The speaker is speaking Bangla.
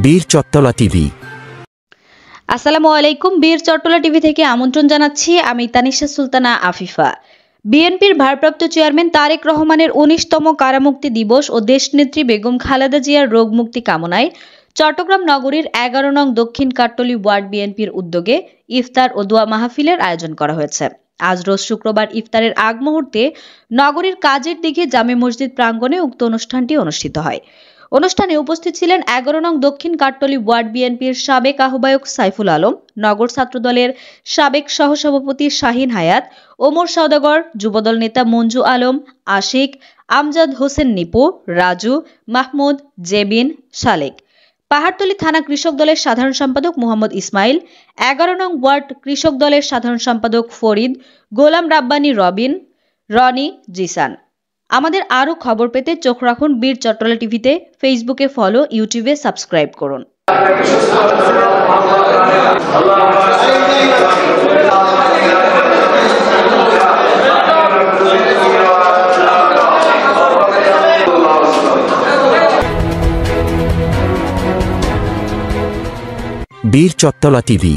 বীর চট্টলা টিভি। আসসালামু আলাইকুম। বীর চট্টলা টিভি থেকে আমন্ত্রণ জানাচ্ছি, আমি তানিশা সুলতানা আফিফা। বিএনপির ভারপ্রাপ্ত চেয়ারম্যান তারেক রহমানের ১৯তম কারামুক্তি দিবস ও দেশনেত্রী বেগম খালেদা জিয়ার রোগ মুক্তি কামনায় চট্টগ্রাম নগরীর ১১ নং দক্ষিণ কাট্টলী ওয়ার্ড বিএনপির উদ্যোগে ইফতার ও দোয়া মাহফিলের আয়োজন করা হয়েছে। আজ রোজ শুক্রবার ইফতারের আগ মুহূর্তে নগরীর কাজের দিকে জামে মসজিদ প্রাঙ্গণে উক্ত অনুষ্ঠানটি অনুষ্ঠিত হয়। অনুষ্ঠানে উপস্থিত ছিলেন ১১ নং দক্ষিণ কাট্টলী ওয়ার্ড বিএনপির সাবেক আহ্বায়ক সাইফুল আলম, নগর ছাত্রদলের সাবেক সহসভাপতি শাহিন হায়াত, ওমর সওদাগর, যুবদল নেতা মঞ্জু আলম, আশিক, আমজাদ হোসেন নিপু, রাজু, মাহমুদ, জেবিন, শালেক। পাহাড়তলী থানা কৃষক দলের সাধারণ সম্পাদক মোহাম্মদ ইসমাইল, ১১ নং ওয়ার্ড কৃষক দলের সাধারণ সম্পাদক ফরিদ, গোলাম রাব্বানী রবিন, রনি, জিসান। আমাদের আরও খবর পেতে চোখ রাখুন বীর চট্টলা টিভিতে। ফেসবুকে ফলো, ইউটিউবে সাবস্ক্রাইব করুন। বীর চট্টলা টিভি।